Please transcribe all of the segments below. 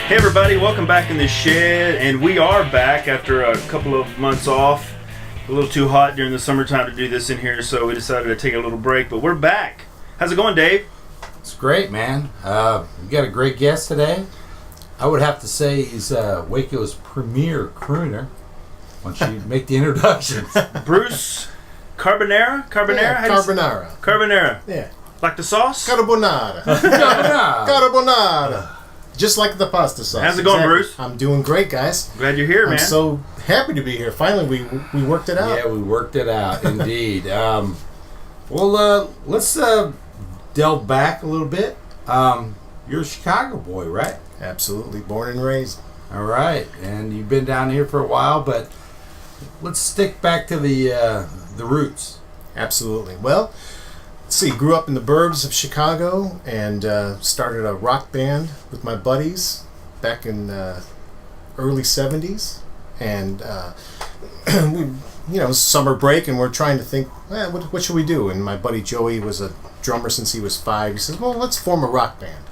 Hey everybody, welcome back in the shed, and we are back after a couple of months off. A little too hot during the summertime to do this in here, so we decided to take a little break, but we're back. How's it going, Dave? It's great, man. We got a great guest today. I would have to say he's Waco's premier crooner. Why don't you make the introductions? Bruce Carbonara? Yeah, Carbonara. Carbonara. Yeah. Like the sauce? Carbonara. Carbonara. Carbonara. Just like the pasta sauce. How's it going, Bruce? I'm doing great, guys. Glad you're here, man. I'm so happy to be here. Finally, we worked it out. Yeah, we worked it out, indeed. Let's delve back a little bit. You're a Chicago boy, right? Absolutely. Born and raised. All right, and you've been down here for a while, but let's stick back to the roots. Absolutely. Well, let's see. Grew up in the burbs of Chicago and started a rock band with my buddies back in early 70s. And we, summer break, and we're trying to think, what should we do? And my buddy Joey was a drummer since he was 5. He says, well, let's form a rock band.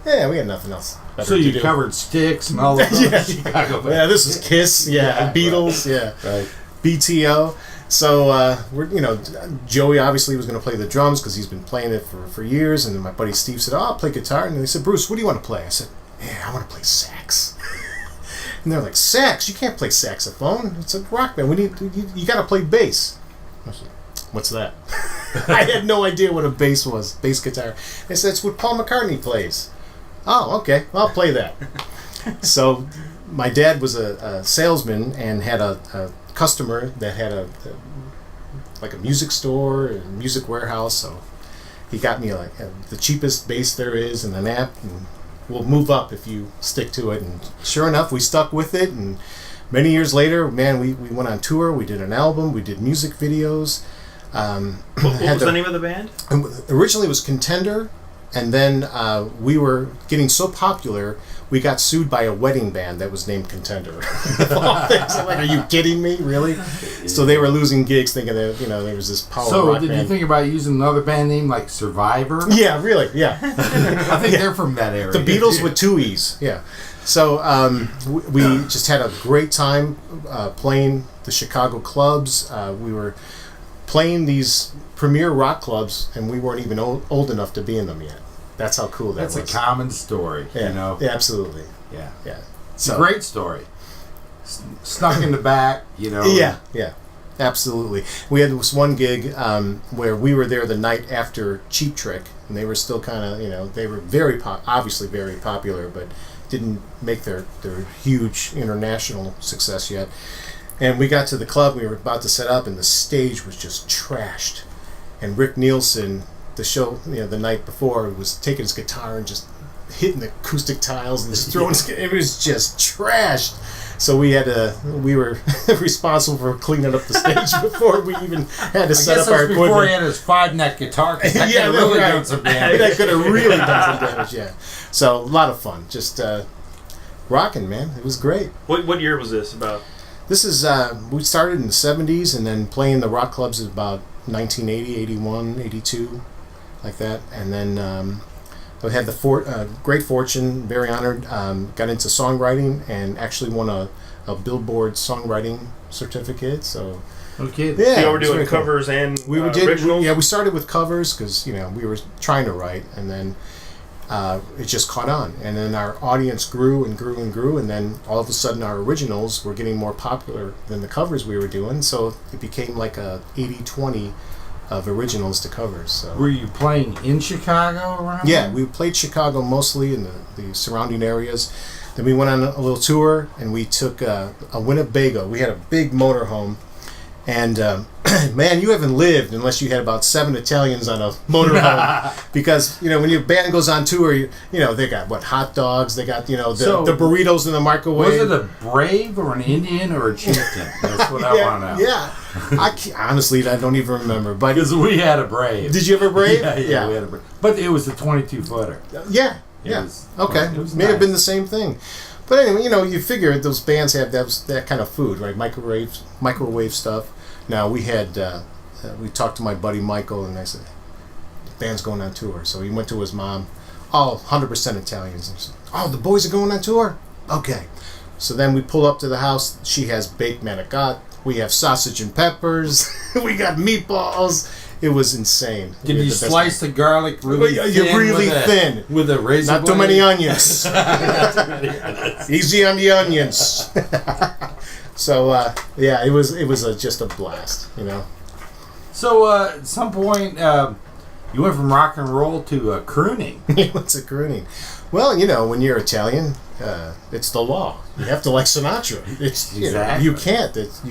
Yeah, we had nothing else better So to you do. covered Styx and all of Yeah. Chicago. Yeah, this is Kiss, Yeah, Beatles, right. Right. BTO. So Joey obviously was going to play the drums because he's been playing it for years. And then my buddy Steve said, I'll play guitar. And they said, Bruce, what do you want to play? I said, yeah, I want to play sax. And they're like, sax? You can't play saxophone. It's a rock band. You got to play bass. I said, what's that? I had no idea what a bass was, bass guitar. They said, it's what Paul McCartney plays. Oh, okay. Well, I'll play that. So my dad was a salesman and had a customer that had a music store and music warehouse. So he got me the cheapest bass there is and an amp, and we'll move up if you stick to it. And sure enough, we stuck with it. And many years later, man, we went on tour. We did an album. We did music videos. What was the name of the band? Originally it was Contender, and then we were getting so popular, we got sued by a wedding band that was named Contender. Of all things. I'm like, are you kidding me? Really? So they were losing gigs thinking that, there was this power rock So band. did you think about using another band name like Survivor? Yeah, really, yeah. I think they're from that area. The Beatles with 2 E's, yeah. So we just had a great time playing the Chicago clubs. We were playing these premier rock clubs, and we weren't even old enough to be in them yet. That's how cool that was. That's a common story, Yeah, absolutely. Yeah. It's So, a great story. Snuck in the back, Yeah, absolutely. We had this one gig where we were there the night after Cheap Trick, and they were still kind of, they were obviously very popular, but didn't make their huge international success yet. And we got to the club, we were about to set up, and the stage was just trashed. And Rick Nielsen, the show, the night before, was taking his guitar and just hitting the acoustic tiles and just throwing it was just trashed. So we were responsible for cleaning up the stage before we even had to set up our equipment. Before he had his 5-neck guitar, that could have really done some damage. That could have really done some damage, yeah. So, a lot of fun. Just rocking, man. It was great. What year was this about? This is, we started in the 70s, and then playing the rock clubs is about 1980, 81, 82, like that. And then I had the great fortune, very honored, got into songwriting and actually won a Billboard songwriting certificate. So, okay. Yeah, so you were doing covers cool. And originals? We started with covers because, we were trying to write, and then it just caught on. And then our audience grew and grew and grew, and then all of a sudden our originals were getting more popular than the covers we were doing, so it became like a 80-20 of originals to covers. So. Were you playing in Chicago around? Yeah, we played Chicago mostly in the surrounding areas. Then we went on a little tour, and we took a Winnebago. We had a big motorhome, and man, you haven't lived unless you had about 7 Italians on a motorhome. Because when your band goes on tour, they got hot dogs, they got the burritos in the microwave. Was it a Brave or an Indian or a Chieftain? That's what I want to know. Yeah, honestly, I don't even remember. But because we had a Brave. Did you have a Brave? Yeah, we had a Brave. But it was a 22-footer. Yeah. Okay, may have been the same thing. But anyway, you figure those bands have that kind of food, right? Microwave stuff. Now we talked to my buddy Michael, and I said, the band's going on tour. So he went to his mom, all 100% Italians. Oh, the boys are going on tour? Okay. So then we pull up to the house. She has baked manicotti. We have sausage and peppers. We got meatballs. It was insane. Did you slice the garlic really thin? With a razor Not blade? too many onions. Easy on the onions. So, yeah, it was just a blast, you know. So, at some point, you went from rock and roll to crooning. What's a crooning? Well, you know, when you're Italian, it's the law. You have to like Sinatra. It's Exactly. you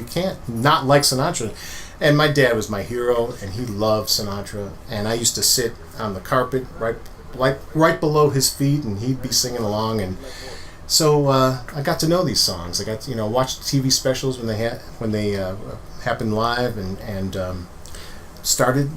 can't not like Sinatra. And my dad was my hero, and he loved Sinatra. And I used to sit on the carpet right below his feet, and he'd be singing along. And so I got to know these songs. I got to, watch TV specials when they happened live, and started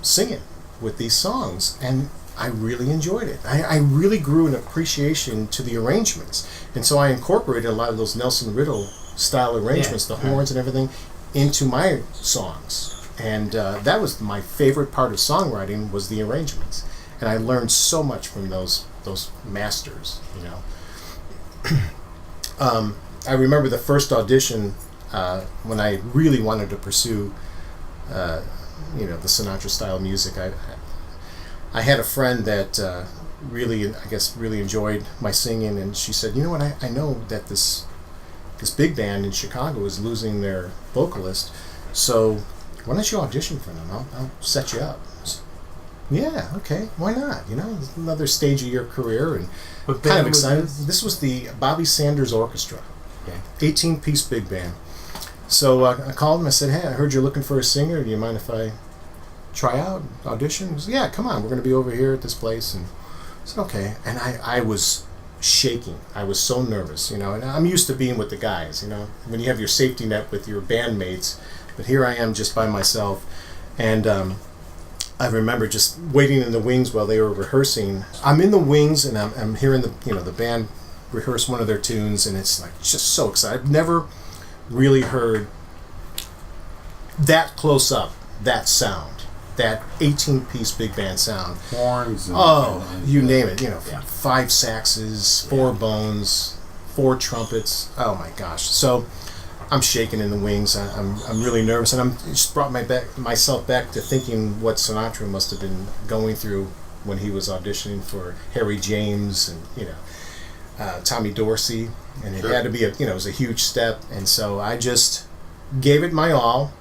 singing with these songs. And I really enjoyed it. I really grew an appreciation to the arrangements. And so I incorporated a lot of those Nelson Riddle style arrangements, the horns and everything, into my songs. And that was my favorite part of songwriting, was the arrangements. And I learned so much from those masters, I remember the first audition when I really wanted to pursue the Sinatra style music. I had a friend that really enjoyed my singing, and she said, "You know what? I know that this big band in Chicago is losing their vocalist, so why don't you audition for them? I'll set you up." Yeah, okay, why not? It's another stage of your career, and kind of excited. This was the Bobby Sanders Orchestra, 18-piece big band. So I called him. I said, "Hey, I heard you're looking for a singer. Do you mind if I try out, audition?" He said, "Yeah, come on. We're going to be over here at this place." And I said, "Okay." And I was shaking. I was so nervous, and I'm used to being with the guys, when you have your safety net with your bandmates. But here I am just by myself. And I remember just waiting in the wings while they were rehearsing. I'm in the wings, and I'm hearing the band rehearse one of their tunes, and it's like just so excited. I've never really heard that close up, that sound, that 18-piece big band sound. Horns. You name it. 5 saxes, 4 bones, 4 trumpets. Oh my gosh! So I'm shaking in the wings. I'm really nervous, and I'm just brought myself back to thinking what Sinatra must have been going through when he was auditioning for Harry James and Tommy Dorsey, and it had to be it was a huge step. And so I just gave it my all.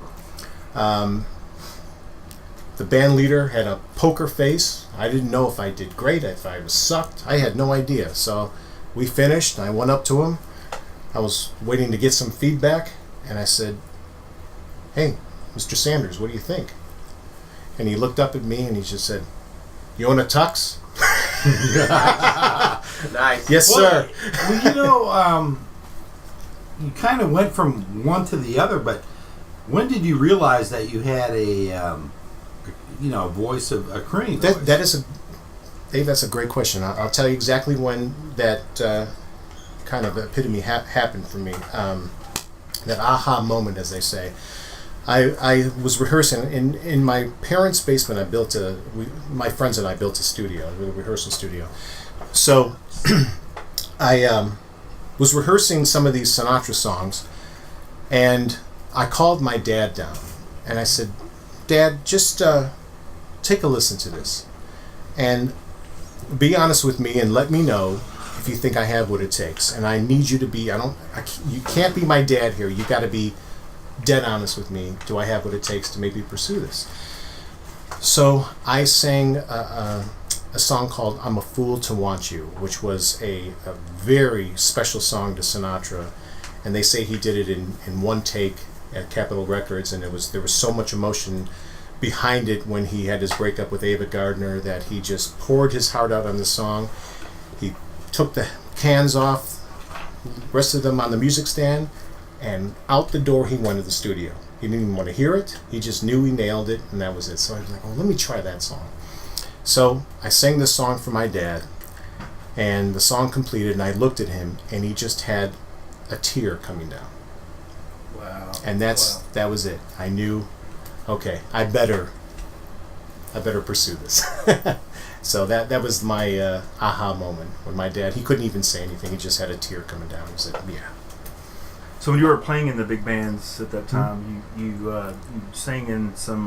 The band leader had a poker face. I didn't know if I did great, if I was sucked. I had no idea. So we finished. I went up to him. I was waiting to get some feedback, and I said, "Hey, Mr. Sanders, what do you think?" And he looked up at me, and he just said, "You want a tux?" Nice. Yes, sir. Well, you kind of went from one to the other, but when did you realize that you had a voice of a crooning voice? Dave, that's a great question. I'll tell you exactly when that kind of epitome happened for me. That aha moment, as they say. I was rehearsing in my parents' basement. My friends and I built a studio, a rehearsal studio. So I was rehearsing some of these Sinatra songs, and I called my dad down, and I said, "Dad, just take a listen to this, and be honest with me, and let me know if you think I have what it takes. And I need you to be. You can't be my dad here. You got to be dead honest with me. Do I have what it takes to maybe pursue this?" So I sang a song called "I'm a Fool to Want You," which was a very special song to Sinatra, and they say he did it in one take at Capitol Records, and there was so much emotion behind it when he had his breakup with Ava Gardner that he just poured his heart out on the song. He took the cans off, rested them on the music stand, and out the door he went to the studio. He didn't even want to hear it. He just knew he nailed it, and that was it. So I was like, "Oh, let me try that song." So I sang this song for my dad, and the song completed, and I looked at him, and he just had a tear coming down. Wow. And that was it. I knew, okay, I better pursue this. So that was my aha moment when my dad, he couldn't even say anything. He just had a tear coming down. He said, yeah. So when you were playing in the big bands at that time, you sang in some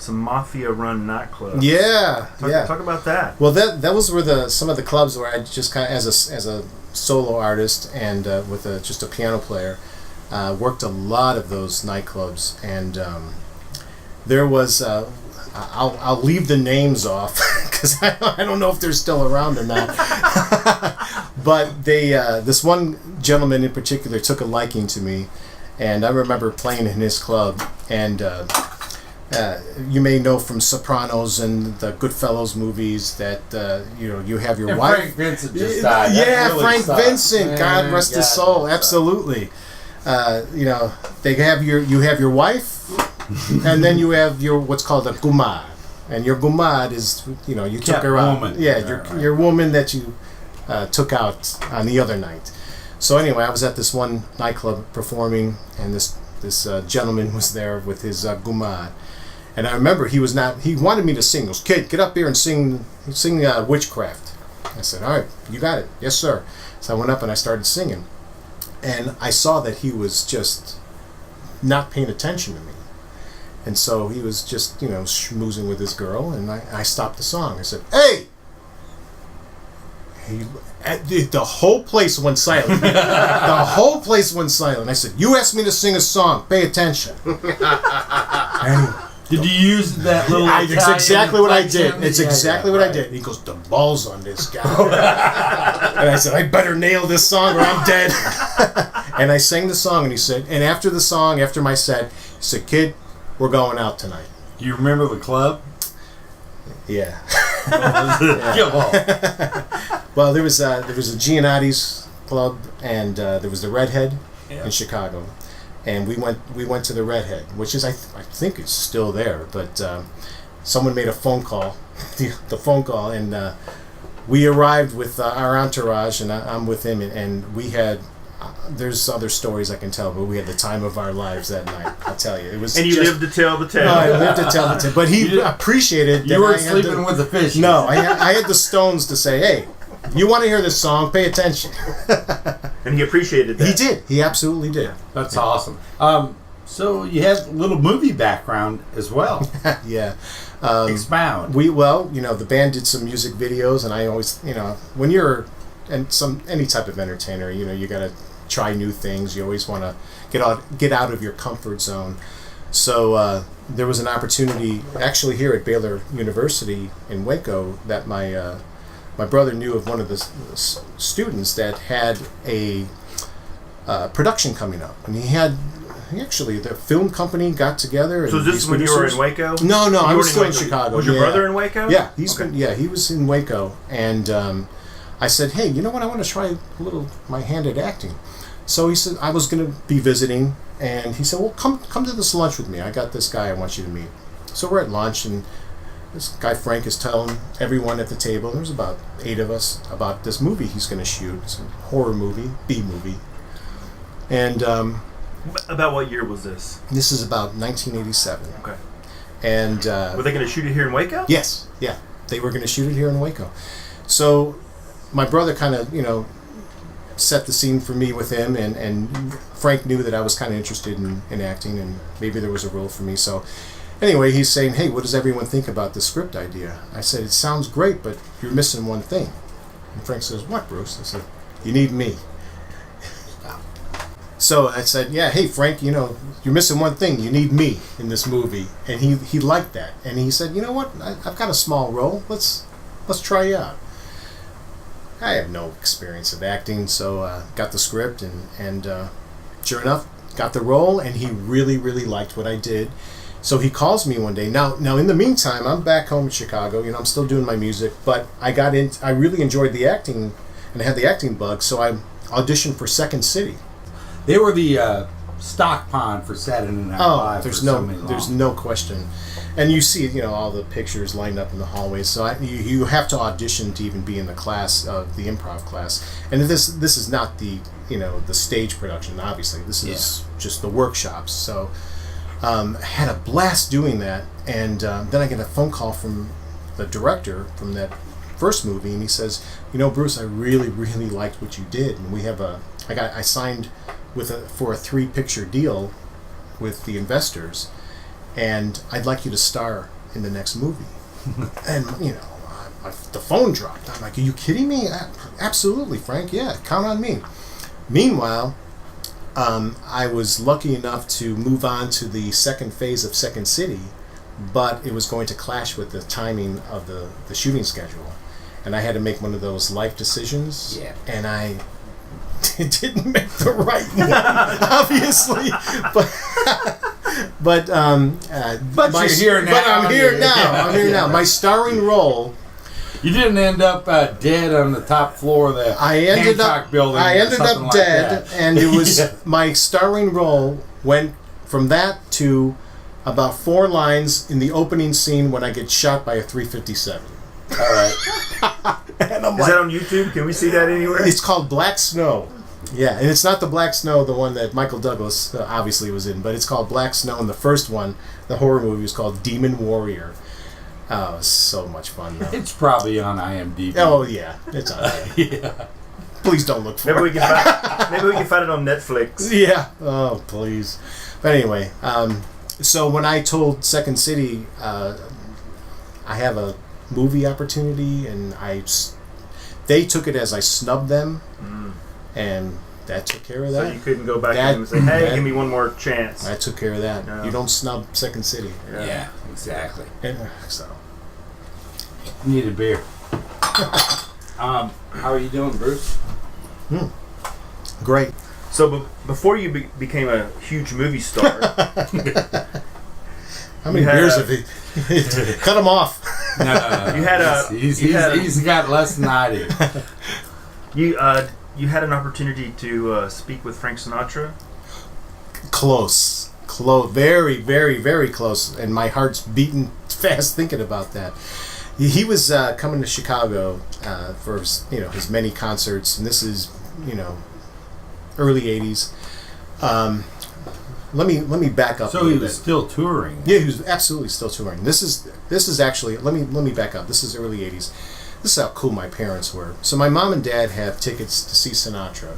mafia-run nightclubs. Yeah, Talk about that. Well, those were some of the clubs where I just kind of, as a solo artist and with just a piano player, worked a lot of those nightclubs, and there was. I'll leave the names off because I don't know if they're still around or not. But this one gentleman in particular took a liking to me, and I remember playing in his club. And you may know from Sopranos and the Goodfellas movies that you have your wife. Frank Vincent just died. Yeah, really Frank sucks. Vincent. God rest his soul. Absolutely. They have you have your wife. And then you have your what's called a gumad, and your gumad is you took her out. Woman. Yeah, your woman that you took out on the other night. So anyway, I was at this one nightclub performing, and this gentleman was there with his gumad, and I remember he wanted me to sing. He goes, "Kid, get up here and sing Witchcraft." I said, "All right, you got it, yes sir." So I went up and I started singing, and I saw that he was just not paying attention to me. And so he was just, schmoozing with his girl, and I stopped the song. I said, "Hey!" The whole place went silent. The whole place went silent. I said, "You asked me to sing a song. Pay attention." And Did you use that little? it's exactly what I did. inflection? It's exactly what I did. He goes, "The balls on this guy." And I said, "I better nail this song or I'm dead." And I sang the song, and he said, and after the song, after my set, he said, "Kid, we're going out tonight." Do you remember the club? Yeah. Come on. Well, there was a Gianotti's club, and there was the Redhead in Chicago, and we went to the Redhead, which is I think it's still there, but someone made a phone call, the phone call, and we arrived with our entourage, and I'm with him, and we had. There's other stories I can tell, but we had the time of our lives that night. I'll tell you, it was. And you lived to tell the tale. No, I lived to tell the tale, but he appreciated. You that were I had sleeping with the fish. No, I had the stones to say, "Hey, you want to hear this song? Pay attention." And he appreciated that. He did. He absolutely did. That's awesome. So you had a little movie background as well. Yeah. Expound. The band did some music videos, and I always, when you're any type of entertainer, you got to try new things. You always want to get out of your comfort zone. So there was an opportunity actually here at Baylor University in Waco that my brother knew of one of the students that had a production coming up, and the film company got together. And so this is when you were in Waco? No, I was still in Waco. Chicago. Was your brother in Waco? Yeah, he was in Waco, and I said, "Hey, you know what? I want to try my hand at acting." So he said I was going to be visiting, and he said, "Well, come to this lunch with me. I got this guy I want you to meet." So we're at lunch, and this guy Frank is telling everyone at the table, there's about 8 of us, about this movie he's going to shoot. It's a horror movie, B movie. And about what year was this? This is about 1987. Okay. And were they going to shoot it here in Waco? Yes, yeah. They were going to shoot it here in Waco. So my brother kind of, set the scene for me with him, and Frank knew that I was kind of interested in acting, and maybe there was a role for me. So anyway, he's saying, "Hey, what does everyone think about the script idea?" I said, "It sounds great, but you're missing one thing." And Frank says, "What, Bruce?" I said, "You need me." So I said, "Yeah, hey Frank, you're missing one thing. You need me in this movie." And he liked that, and he said, "You know what? I've got a small role. Let's try you out." I have no experience of acting, so got the script, and sure enough, got the role, and he really, really liked what I did. So he calls me one day. Now in the meantime, I'm back home in Chicago. I'm still doing my music, but I really enjoyed the acting, and I had the acting bug, so I auditioned for Second City. They were the stock pond for Saturday Night Live. There's no question. And you see, all the pictures lined up in the hallways. So you have to audition to even be in the class of the improv class. And this is not the the stage production. Obviously, this is just the workshops. So I had a blast doing that. And then I get a phone call from the director from that first movie, and he says, Bruce, I really, really liked what you did, and I signed for a 3-picture deal with the investors, and I'd like you to star in the next movie. And the phone dropped. I'm like, are you kidding me? Absolutely, Frank. Yeah, count on me. Meanwhile, I was lucky enough to move on to the second phase of Second City, but it was going to clash with the timing of the shooting schedule. And I had to make one of those life decisions. Yeah. And I didn't make the right one, obviously. But you're here now. But I'm here now. Yeah. I'm here now. My starring role. You didn't end up dead on the top floor of the Hancock building. I ended up like dead, that. and it was my starring role went from that to about 4 lines in the opening scene when I get shot by a 357. All right. And I'm Is that on YouTube? Can we see that anywhere? It's called Black Snow. Yeah, and it's not the Black Snow, the one that Michael Douglas obviously was in, but it's called Black Snow, and the first one, the horror movie, was called Demon Warrior. Oh, it was so much fun, though. It's probably on IMDb. Oh, yeah. It's on there. Yeah. Please don't look for Maybe we it. can find it on Netflix. Yeah. Oh, please. But anyway, so when I told Second City I have a movie opportunity, and they took it as I snubbed them, and that took care of that. So you couldn't go back to them and say, hey, give me one more chance. I took care of that. No. You don't snub Second City. Yeah, exactly. And, so. Need a beer. How are you doing, Bruce? Great. So before you became a huge movie star, How many beers have he? Cut him off. No. You had He's got less than I do. you had an opportunity to speak with Frank Sinatra. Close. Very, very, very close. And my heart's beating fast thinking about that. He was coming to Chicago for his many concerts, and this is early '80s. Let me back up. So he was still touring. Yeah, he was absolutely still touring. This is actually let me back up. This is early '80s. This is how cool my parents were. So my mom and dad have tickets to see Sinatra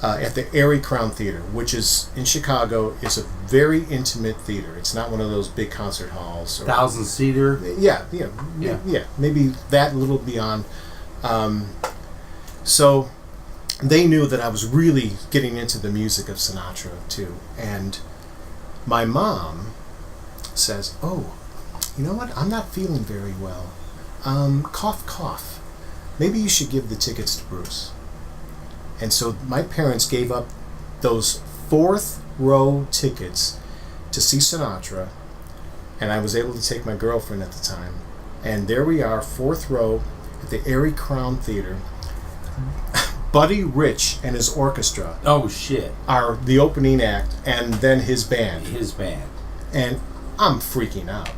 at the Erie Crown Theater, which is in Chicago. Is a very intimate theater. It's not one of those big concert halls. 1,000-seater. Yeah, maybe that little beyond. So they knew that I was really getting into the music of Sinatra too, and my mom says, "Oh, you know what? I'm not feeling very well. Cough, cough. Maybe you should give the tickets to Bruce." And so my parents gave up those 4th row tickets to see Sinatra, and I was able to take my girlfriend at the time. And there we are, 4th row at the Erie Crown Theater. Buddy Rich and his orchestra Oh, shit. are the opening act, and then his band. His band. And I'm freaking out.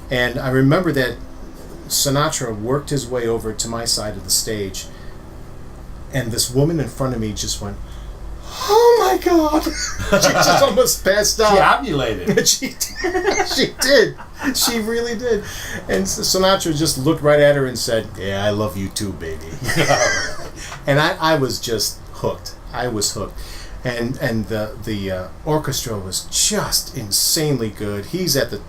And I remember that Sinatra worked his way over to my side of the stage, and this woman in front of me just went, "Oh my God!" She just almost passed out. She ovulated. She did. She really did. And Sinatra just looked right at her and said, "Yeah, I love you too, baby." And I was just hooked. I was hooked. And the orchestra was just insanely good. He's at the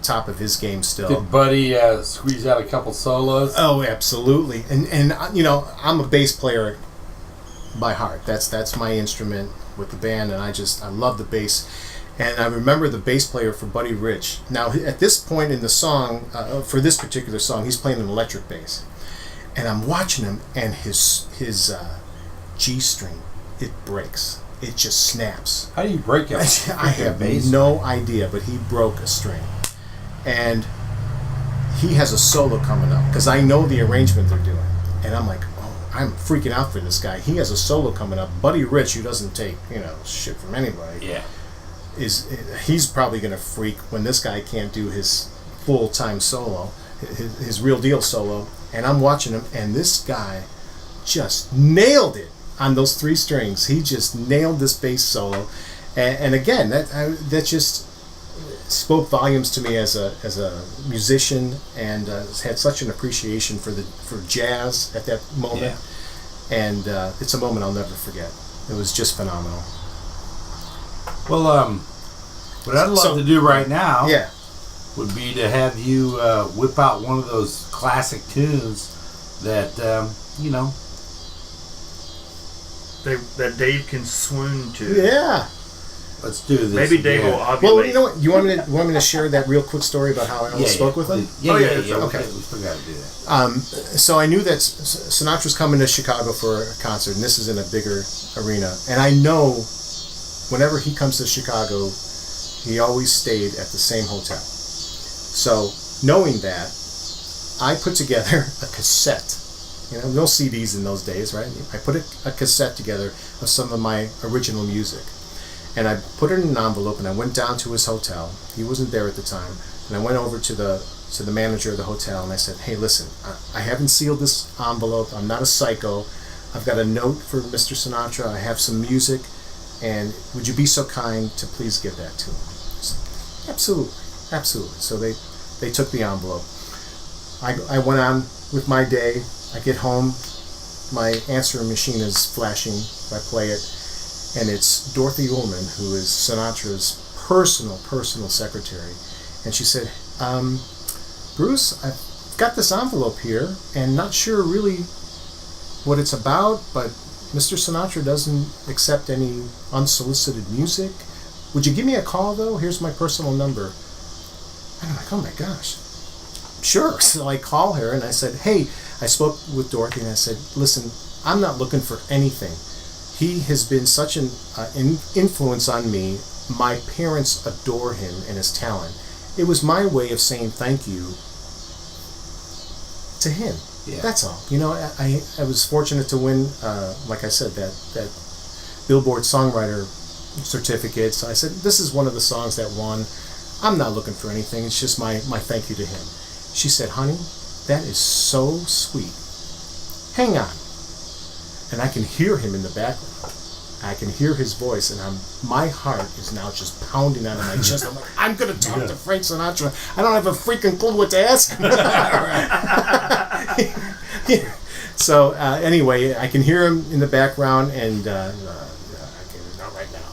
top of his game still. Did Buddy squeeze out a couple solos? Oh, absolutely. And I'm a bass player by heart. That's my instrument with the band, and I love the bass. And I remember the bass player for Buddy Rich. Now, at this point in the song, for this particular song, he's playing an electric bass. And I'm watching him, and his G string, it breaks. It just snaps. How do you break it? I have no idea, but he broke a string. And he has a solo coming up, because I know the arrangement they're doing. And I'm like, oh, I'm freaking out for this guy. He has a solo coming up. Buddy Rich, who doesn't take, shit from anybody, Yeah. he's probably going to freak when this guy can't do his full-time solo, his real deal solo. And I'm watching him, and this guy just nailed it on those 3 strings. He just nailed this bass solo. And again, that just, spoke volumes to me as a musician, and had such an appreciation for jazz at that moment. And it's a moment I'll never forget. It was just phenomenal. Well, what I'd love to do right now Yeah. would be to have you whip out one of those classic tunes that, you know. That Dave can swoon to. Yeah. Let's do this. Maybe Dave will ovulate. Well, you know what? You want me to share that real quick story about how I spoke with him? Yeah. Okay. We still got to do that. So I knew that Sinatra's coming to Chicago for a concert, and this is in a bigger arena. And I know whenever he comes to Chicago, he always stayed at the same hotel. So knowing that, I put together a cassette. You know, no CDs in those days, right? I put a cassette together of some of my original music. And I put it in an envelope, and I went down to his hotel. He wasn't there at the time. And I went over to the manager of the hotel, and I said, hey, listen, I haven't sealed this envelope. I'm not a psycho. I've got a note for Mr. Sinatra. I have some music. And would you be so kind to please give that to him? Said, absolutely. Absolutely. So they took the envelope. I went on with my day. I get home. My answering machine is flashing. I play it. And it's Dorothy Ullman, who is Sinatra's personal secretary. And she said, Bruce, I've got this envelope here, and not sure really what it's about, but Mr. Sinatra doesn't accept any unsolicited music. Would you give me a call, though? Here's my personal number. And I'm like, oh my gosh. Sure. So I call her, and I said, hey, I spoke with Dorothy, and I said, listen, I'm not looking for anything. He has been such an influence on me. My parents adore him and his talent. It was my way of saying thank you to him. Yeah. That's all. You know, I was fortunate to win, like I said, that Billboard Songwriter certificate. So I said, this is one of the songs that won. I'm not looking for anything. It's just my thank you to him. She said, honey, that is so sweet. Hang on. And I can hear him in the background. I can hear his voice, and my heart is now just pounding out of my chest. I'm like, I'm going to talk to Frank Sinatra. I don't have a freaking clue what to ask him. So anyway, I can hear him in the background, and not right now,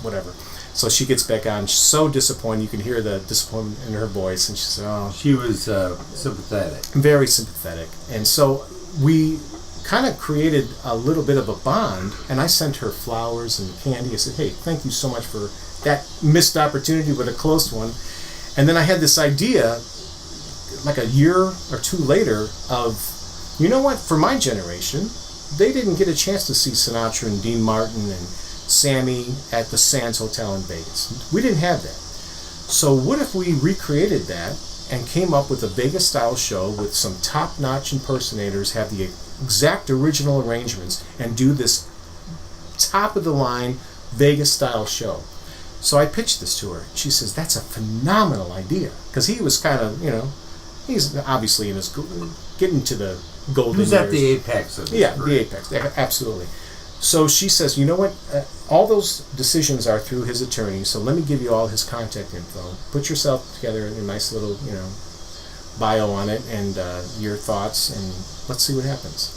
whatever. So she gets back on. She's so disappointed. You can hear the disappointment in her voice, and she said, "Oh." She was sympathetic. Very sympathetic, and so we kind of created a little bit of a bond, and I sent her flowers and candy. I said, hey, thank you so much for that missed opportunity, but a close one. And then I had this idea, like a year or two later, of, you know what, for my generation, they didn't get a chance to see Sinatra and Dean Martin and Sammy at the Sands Hotel in Vegas. We didn't have that. So what if we recreated that and came up with a Vegas-style show with some top-notch impersonators, have the exact original arrangements, and do this top-of-the-line Vegas-style show? So I pitched this to her. She says, that's a phenomenal idea. Because he was kind of, you know, he's obviously in his getting to the golden years. He was at the apex of his career. The apex, absolutely. So she says, you know what, all those decisions are through his attorney, so let me give you all his contact info. Put yourself together in a nice little, you know, bio on it, and your thoughts, and let's see what happens.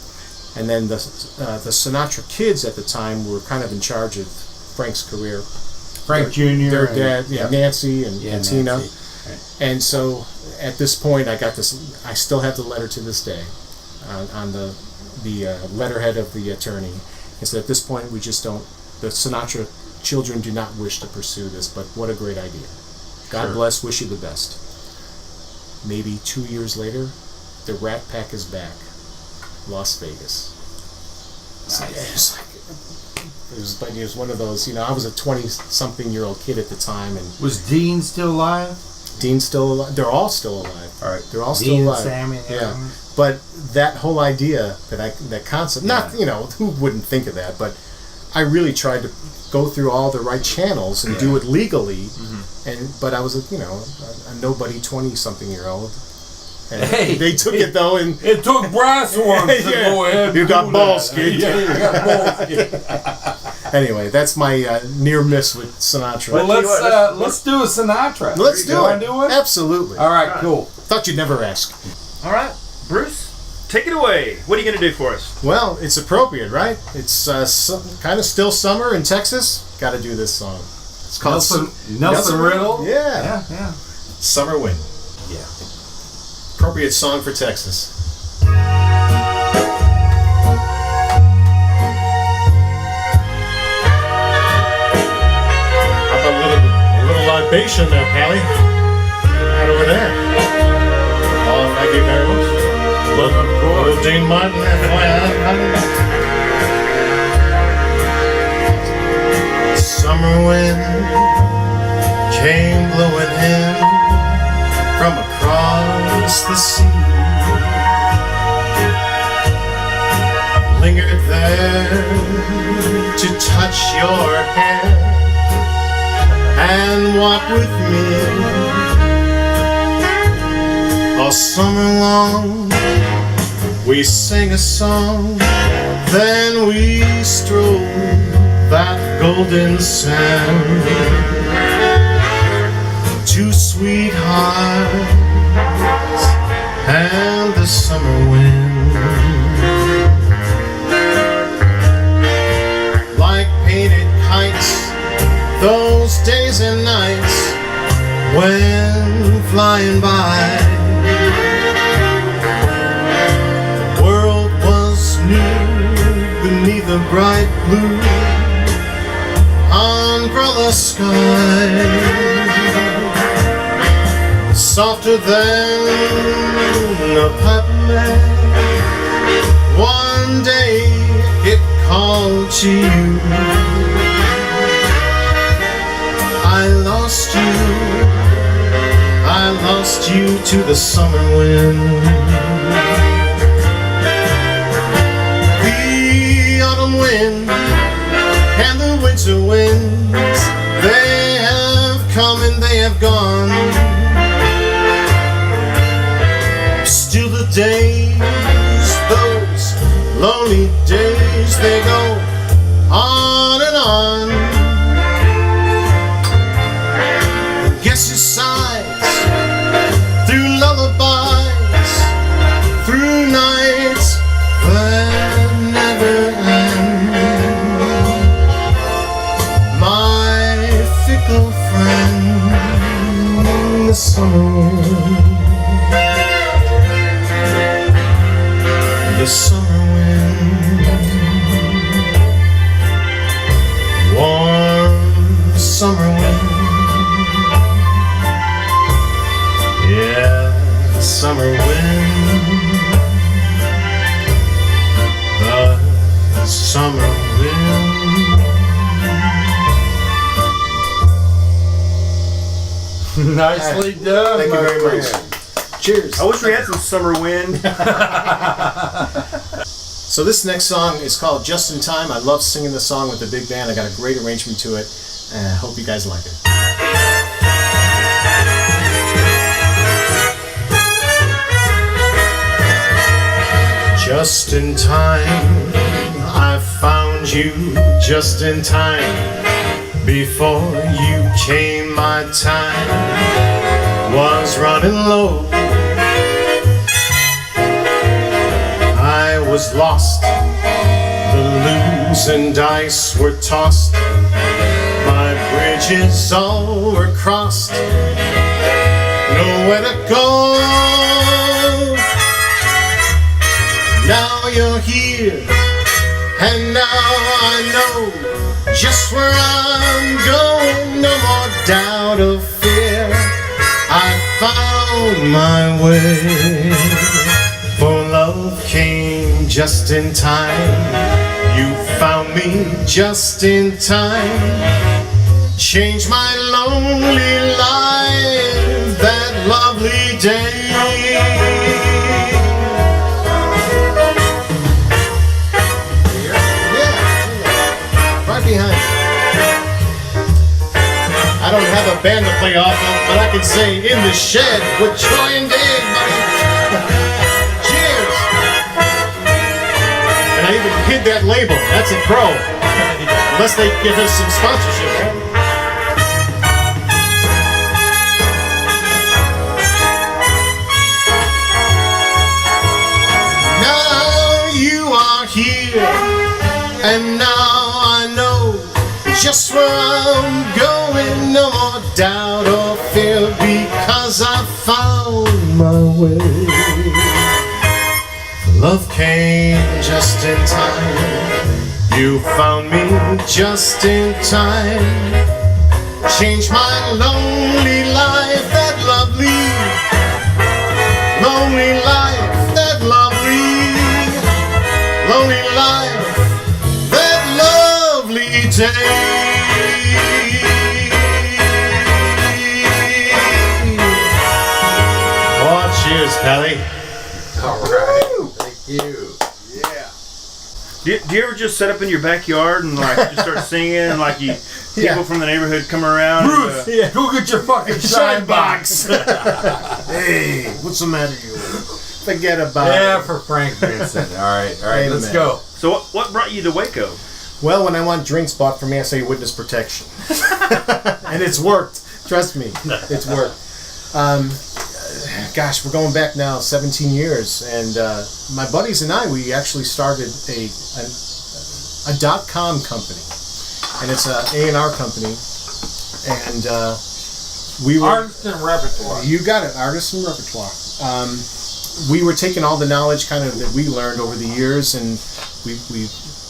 And then the Sinatra kids at the time were kind of in charge of Frank's career. Frank Jr. Their dad, Nancy and Tina. Right. And so at this point, I got this. I still have the letter to this day on the letterhead of the attorney. He said, at this point, we just don't. The Sinatra children do not wish to pursue this, but what a great idea. God bless. Wish you the best. Maybe 2 years later, the Rat Pack is back. Las Vegas. Nice. It was one of those, you know, I was a 20-something-year-old kid at the time. And was Dean still alive? Dean's still alive. They're all still alive. All right. They're all Dean, still alive. Sammy, and yeah. But that whole idea, that concept, not, you know, who wouldn't think of that, but I really tried to go through all the right channels and do it legally. Mm-hmm. But I was a nobody 20-something-year-old. And they took it though, and it took brass ones to go ahead. You got balls, kid. Yeah, you got balls, kid. Anyway, that's my near miss with Sinatra. Well, let's do a Sinatra. Let's do it. Do it. Absolutely. All right, cool. Thought you'd never ask. All right, Bruce, take it away. What are you going to do for us? Well, it's appropriate, right? It's kind of still summer in Texas. Got to do this song. It's called Nelson Riddle. Yeah. Yeah. Summer Wind. Yeah. Appropriate song for Texas. A little libation there, Pally. Right over there. Oh, thank you very much. Little Dean Martin. Summer wind came blowing in from across the sea. Lingered there to touch your hair and walk with me all summer long. We sang a song, then we strolled that golden sand. Two sweethearts and the summer wind, like painted kites, those days and nights when flying by. The world was new beneath a bright blue umbrella sky. Softer than a peppermint, one day it called to you. I lost you to the summer wind. The autumn wind and the winter winds, they have come and they have gone. Still the days, those lonely days, they go on and on. Guess who sighs through lullabies, through nights that never end. My fickle friend, the summer wind. The summer wind, warm summer wind, yeah, summer wind, the summer wind. Nicely done. Thank you my very much. friend. Cheers. I wish we had some summer wind. So this next song is called Just in Time. I love singing this song with the big band. I got a great arrangement to it, and I hope you guys like it. Just in time, I found you just in time. Before you came, my time was running low. I was lost, the losing dice were tossed, my bridges all were crossed, nowhere to go. Now you're here, and now I know just where I'm going. No more doubt or fear, I found my way. For love came just in time, you found me just in time. Changed my lonely life that lovely day. Yeah, right behind me. I don't have a band to play off of, but I can say in the shed with Troy and Dave, buddy. And I even hid that label. That's a pro. Unless they give us some sponsorship, right? Now you are here, and now I know just where I'm going. No more doubt or fear, because I found my way. Love came just in time. You found me just in time. Changed my lonely life, that lovely, lonely life, that lovely, lonely life, that lovely day. Oh, cheers, Pally. All right. Thank you. Yeah. Do you ever just set up in your backyard and like just start singing and like you people from the neighborhood come around? Bruce, and, go get your fucking shine box. Hey, what's the matter, you? Forget about Yeah, it. for Frank Vincent. All right, Wait a let's minute. go. So what brought you to Waco? Well, when I want drinks bought for me, I say witness protection. And it's worked. Trust me, it's worked. Gosh, we're going back now 17 years, and my buddies and I, we actually started a .com company, and it's a A&R company, and we were Artist and repertoire. You got it, artists and repertoire. We were taking all the knowledge kind of that we learned over the years, and we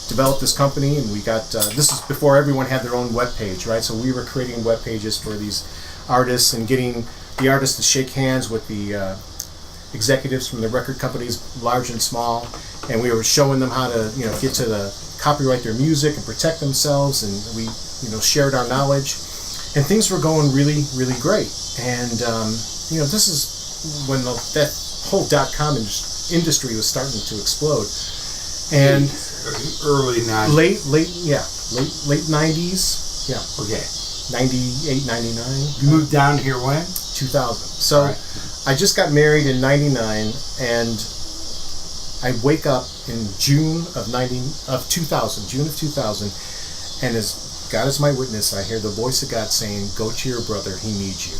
developed this company, and we got this is before everyone had their own web page, right? So we were creating web pages for these artists and getting the artists to shake hands with the executives from the record companies, large and small, and we were showing them how to get to the copyright their music and protect themselves, and we shared our knowledge, and things were going really, really great. And this is when that whole .com industry was starting to explode, and Early 90s. late 90s, Okay. 98, 99. You moved down here when? 2000. So Right. I just got married in 99, and I wake up in June of 2000, and as God is my witness, I hear the voice of God saying, "Go to your brother, he needs you."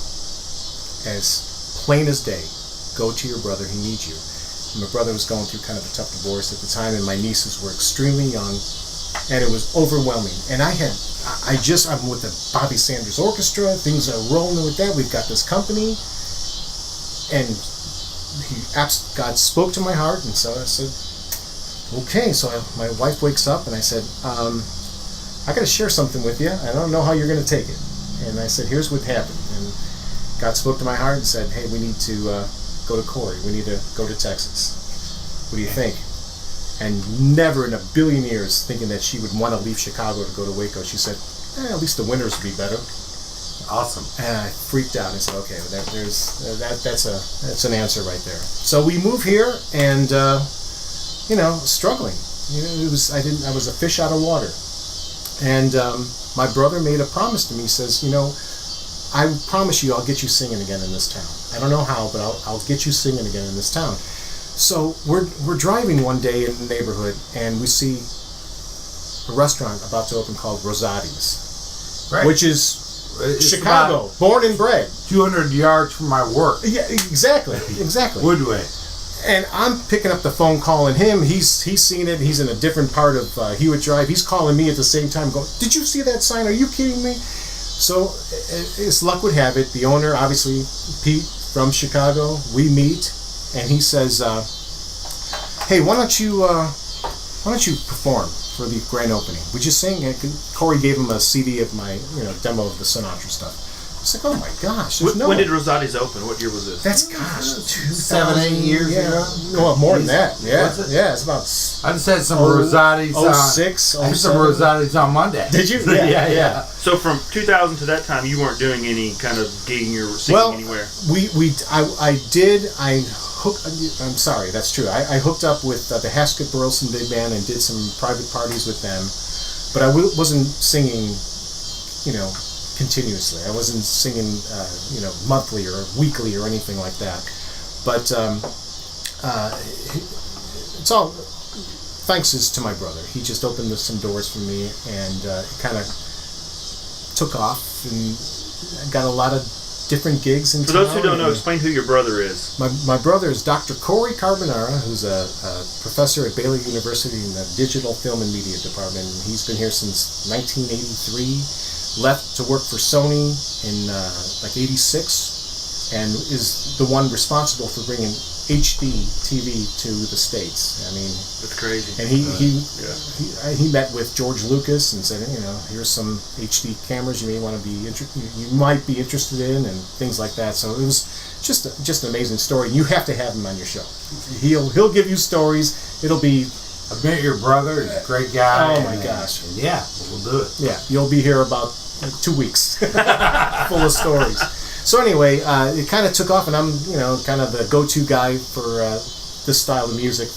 As plain as day, go to your brother, he needs you. And my brother was going through kind of a tough divorce at the time, and my nieces were extremely young, and it was overwhelming. And I'm with the Bobby Sanders Orchestra, things are rolling with that, we've got this company, and God spoke to my heart, and so I said, okay. So my wife wakes up, and I said, I got to share something with you. I don't know how you're going to take it. And I said, here's what happened. And God spoke to my heart and said, hey, we need to go to Corey. We need to go to Texas. What do you think? And never in a billion years thinking that she would want to leave Chicago to go to Waco, she said, at least the winters would be better. Awesome. And I freaked out and said, okay, that's an answer right there. So we move here, and struggling. I was a fish out of water. And my brother made a promise to me. He says, I promise you I'll get you singing again in this town. I don't know how, but I'll get you singing again in this town. So we're driving one day in the neighborhood, and we see a restaurant about to open called Rosati's, Right. which is It's Chicago, born and bred. 200 yards from my work. Yeah, exactly. Woodway. And I'm picking up the phone, calling him. He's seen it. He's in a different part of Hewitt Drive. He's calling me at the same time, going, "Did you see that sign? Are you kidding me?" So, as luck would have it, the owner, obviously Pete from Chicago, we meet, and he says, "Hey, why don't you perform for the grand opening? Would you sing?" Corey gave him a CD of my demo of the Sinatra stuff. It's like, oh my gosh! When did Rosati's open? What year was this? That's 7, 8 years ago. No, more than that. Yeah, Was it? yeah, it's about. I just had some Rosati's. 06, I had some Rosati's on Monday. Did you? Yeah. So from 2000 to that time, you weren't doing any kind of gigging or singing anywhere. I'm sorry, that's true. I hooked up with the Haskett Burleson Big Band and did some private parties with them, but I wasn't singing, continuously. I wasn't singing, monthly or weekly or anything like that. But it's all thanks is to my brother. He just opened some doors for me, and it kind of took off, and I got a lot of different gigs in For town. those who don't know, explain who your brother is. My brother is Dr. Corey Carbonara, who's a professor at Baylor University in the Digital Film and Media Department. He's been here since 1983, left to work for Sony in like 86, and is the one responsible for bringing HD TV to the States. I mean, That's crazy. and he met with George Lucas and said, here's some HD cameras you may want to be you might be interested in, and things like that. So it was just an amazing story. You have to have him on your show. He'll give you stories. It'll be. I met your brother. He's a great guy. Oh my gosh. And yeah, we'll do it. Yeah, you'll be here about 2 weeks, full of stories. So anyway, it kind of took off, and I'm, kind of the go-to guy for this style of music.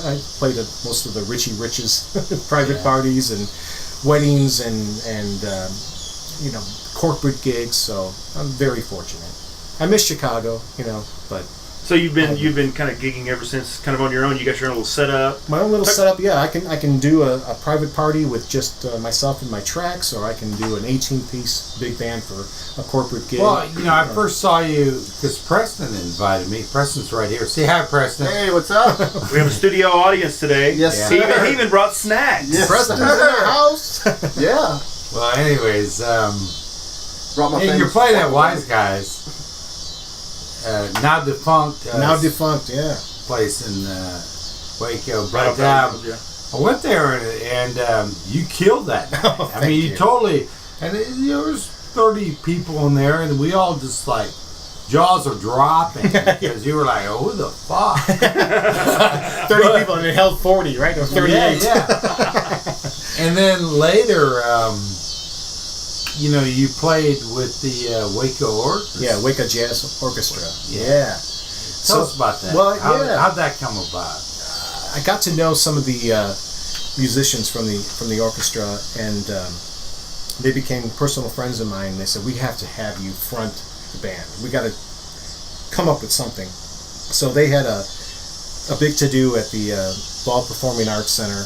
I played at most of the Richie Rich's private parties and weddings and corporate gigs. So I'm very fortunate. I miss Chicago, but. So you've been kind of gigging ever since, kind of on your own. You got your own little setup. My own little setup, yeah. I can do a private party with just myself and my tracks, or I can do an 18-piece big band for a corporate gig. Well, I first saw you because Preston invited me. Preston's right here. Say hi, Preston. Hey, what's up? We have a studio audience today. Yes, He sir. even brought snacks. Yes, Preston's in sir. the house. Yeah. Well, anyways, Brought my hey, famous you're playing at pork Wise Guys. Now defunct. Now defunct, yeah. Place in Waco. Right But up there, yeah. I went there and you killed that night. Oh, I mean, thank you totally. And there was 30 people in there, and we all just like jaws are dropping because you were like, "Oh, who the fuck?" 30 people, and it held 40, right? Or 38. Yeah. And then later, you played with the Waco Orchestra. Yeah, Waco Jazz Orchestra. Yeah. Tell So- us about that. well, How'd that come about? I got to know some of the musicians from the orchestra, and they became personal friends of mine. They said, "We have to have you front the band. We got to come up with something." So they had a big to-do at the Ball Performing Arts Center,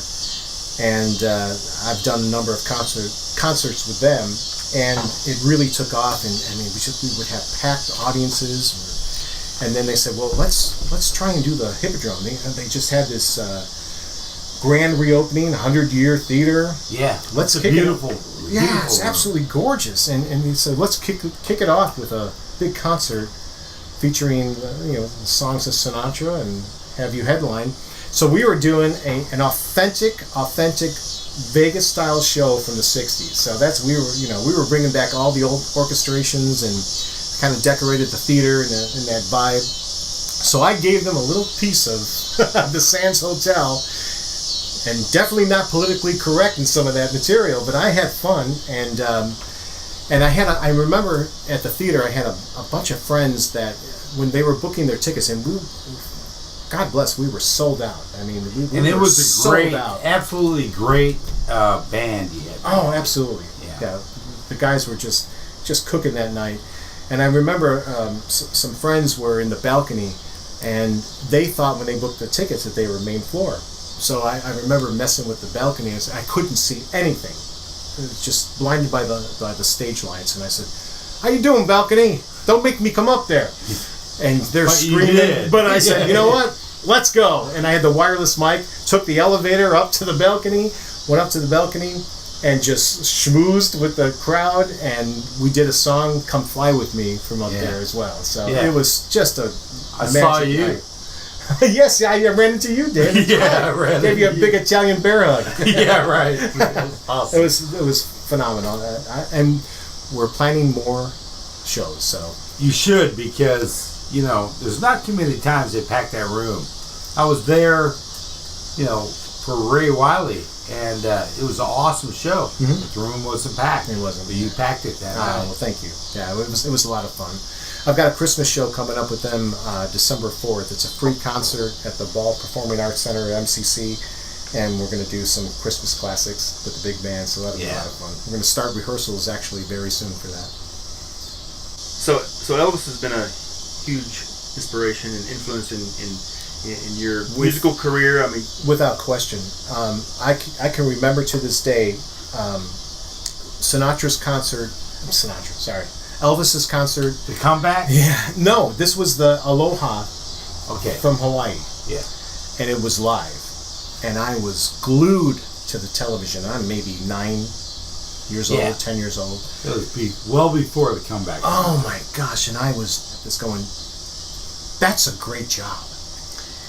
and I've done a number of concerts with them, and it really took off. And I mean, we would have packed audiences. And then they said, "Well, let's try and do the Hippodrome." They just had this grand reopening, 100-year theater. Yeah. Let's It's kick beautiful. Yeah, beautiful it's room. absolutely gorgeous. And they said, "Let's kick it off with a big concert featuring songs of Sinatra and have you headline." So we were doing an authentic Vegas style show from the '60s. So we were bringing back all the old orchestrations and kind of decorated the theater in that vibe. So I gave them a little piece of the Sands Hotel, and definitely not politically correct in some of that material, but I had fun, and I remember at the theater I had a bunch of friends that when they were booking their tickets, and God bless, we were sold out. I mean, we It were was a sold great, out. absolutely great band you had. Oh, absolutely. Yeah. The guys were just cooking that night. And I remember some friends were in the balcony, and they thought when they booked the tickets that they were main floor. So I remember messing with the balcony, and I couldn't see anything. I was just blinded by the stage lights. And I said, "How you doing, balcony? Don't make me come up there." And they're But you screaming. did. But I said, "You know what? Let's go." And I had the wireless mic, took the elevator up to the balcony, went up to the balcony, and just schmoozed with the crowd, and we did a song, "Come Fly With Me," from up there as well. So it was just a I magic saw you. night. Yes, I ran into you, Dave. Yeah, I ran Gave you a into big Italian bear hug. Yeah, right. It was awesome. It was phenomenal, and we're planning more shows. So You should, because there's not too many times they pack that room. I was there, for Ray Wiley, and it was an awesome show. Mhm. But the room wasn't packed. It wasn't. But you packed it that night. well, thank you. Yeah, it was a lot of fun. I've got a Christmas show coming up with them December 4th. It's a free concert at the Ball Performing Arts Center at MCC, and we're going to do some Christmas classics with the big band, so that'll be a lot of fun. We're going to start rehearsals actually very soon for that. So Elvis has been a huge inspiration and influence in in your musical career? I mean, without question. I can remember to this day Sinatra's concert. Elvis's concert. The comeback? Yeah. No, this was the Aloha Okay. from Hawaii. Yeah. And it was live. And I was glued to the television. I'm maybe 9 years old, 10 years old. It was well before the comeback. Oh my gosh, and I was just going, that's a great job.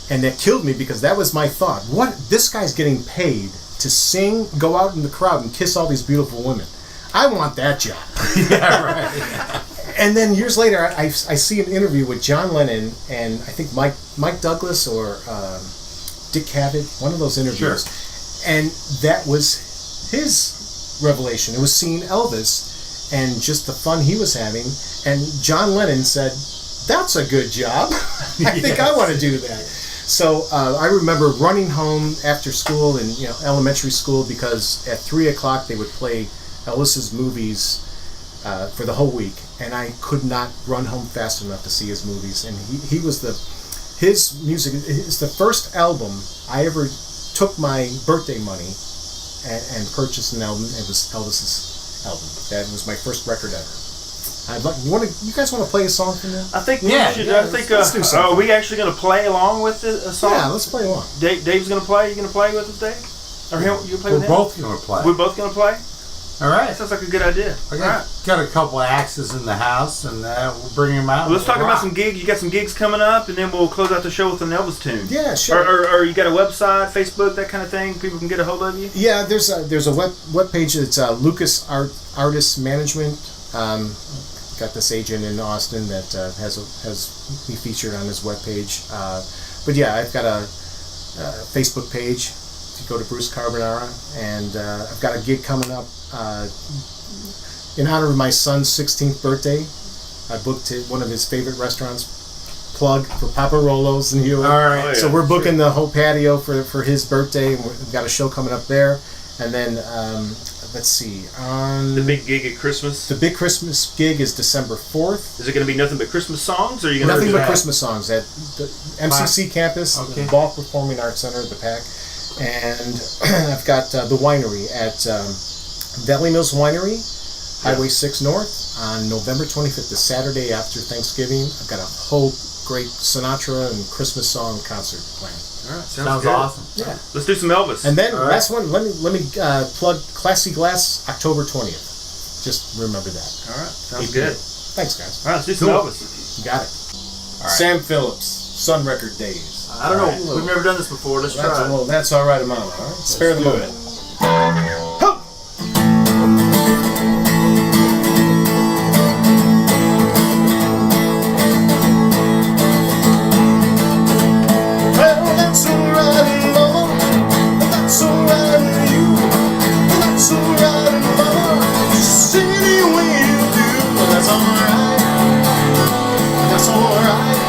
And that killed me because that was my thought. What, this guy's getting paid to sing, go out in the crowd and kiss all these beautiful women. I want that job. Yeah, right. And then years later, I see an interview with John Lennon and I think Mike Douglas or Dick Cavett, one of those interviews. Sure. And that was his revelation. It was seeing Elvis and just the fun he was having. And John Lennon said, that's a good job. I think I want to do that. So I remember running home after school in elementary school because at 3 o'clock they would play Elvis's movies for the whole week, and I could not run home fast enough to see his movies. And he was his music is the first album I ever took my birthday money and purchased an album. It was Elvis's album. That was my first record ever. You guys want to play a song from that? I think Yeah, we should. yeah, I think. let's do something. Are we actually going to play along with a song? Yeah, let's play along. Dave's going to play. You going to play with us, Dave? Or him? You play We're with him? both going to play. We're both going to play. All right. That sounds like a good idea. I All right. got a couple of axes in the house, and we'll bring them out. Well, let's talk We'll about rock. some gigs. You got some gigs coming up, and then we'll close out the show with an Elvis tune. Yeah, sure. Or you got a website, Facebook, that kind of thing. People can get a hold of you. Yeah, there's a web page. It's Lucas Artist Management. Got this agent in Austin that has me featured on his web page. But yeah, I've got a Facebook page. You go to Bruce Carbonara, and I've got a gig coming up in honor of my son's 16th birthday. I booked one of his favorite restaurants. Plug for Papa Rolo's in Hewlett. All right. Oh, yeah. So we're booking the whole patio for his birthday, and we've got a show coming up there. And then let's see, The big gig at Christmas. the big Christmas gig is December 4th. Is it going to be nothing but Christmas songs, or are you going to Nothing but that. Christmas songs at the MCC campus, Okay. the Ball Performing Arts Center, the PAC. And I've got the winery at Valley Mills Winery, Highway 6 North, on November 25th, the Saturday after Thanksgiving. I've got a whole great Sinatra and Christmas song concert planned. All right, Sounds good. awesome. Yeah. Let's do some Elvis. And then All right. last one, let me plug Classy Glass, October 20th. Just remember that. All right, sounds good. Thanks, guys. All right, let's do some Cool. Elvis. You got it. All right. Sam Phillips, Sun Record Days. I don't know. All right. We've never done this before. Let's That's, try. that's all right, Mama. All right? Spare the do moment. it. Ho! Well, that's all right, Mama. That's all right with you. That's all right, Mama. Just any way you do. That's all right. That's all right.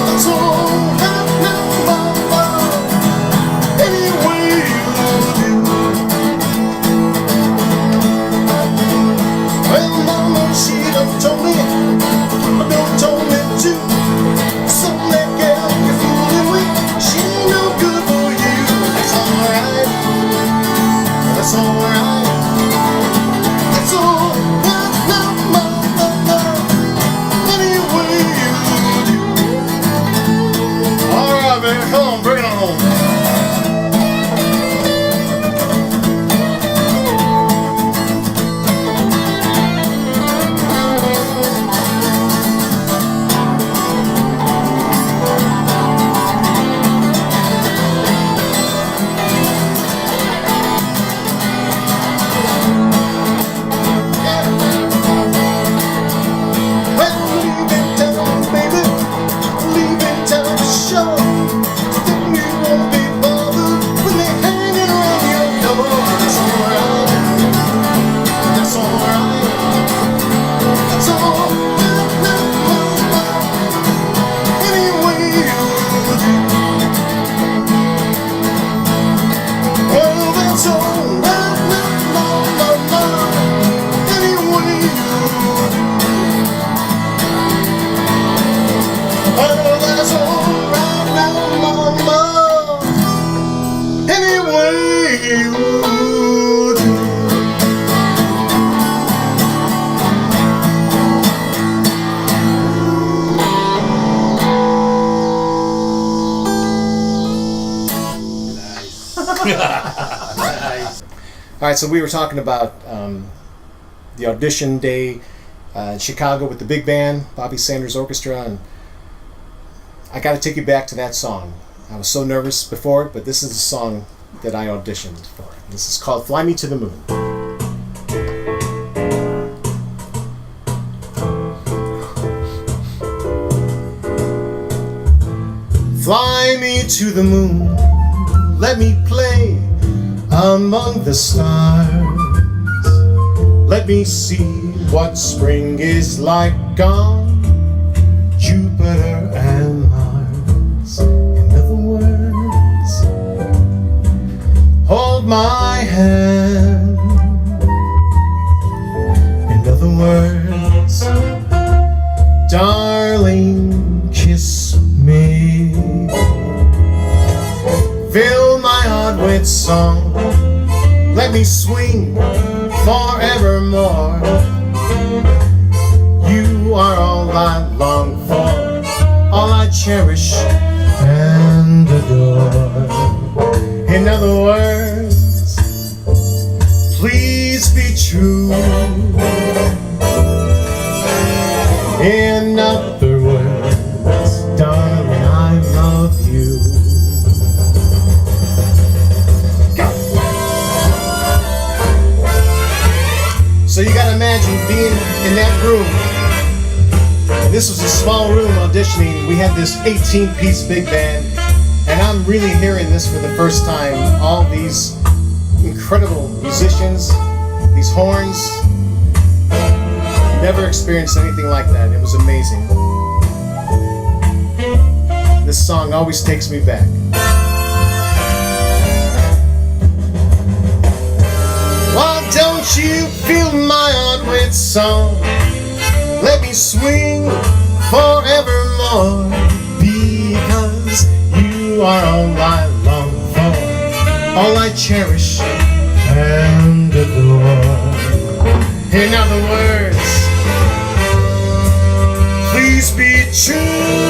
That's all right now, Mama. Any way you do. Nice. All right, so we were talking about the audition day in Chicago with the big band, Bobby Sanders Orchestra, and I got to take you back to that song. I was so nervous before it, but this is the song that I auditioned for. This is called Fly Me to the Moon. Fly me to the moon, let me play among the stars. Let me see what spring is like on Jupiter and Mars. In other words, hold my hand. In other words, darling, kiss me. Fill my heart with song, let me swing forevermore. You are all I long for, all I cherish and adore. In other words, please be true. In other words, darling, I love you. So you gotta imagine being in that room. This was a small room auditioning. We had this 18-piece big band, and I'm really hearing this for the first time. All these incredible musicians, these horns. Never experienced anything like that. It was amazing. This song always takes me back. Why don't you fill my heart with song? Let me swing forevermore, because you are all I long for, all I cherish and adore. In other words, please be true.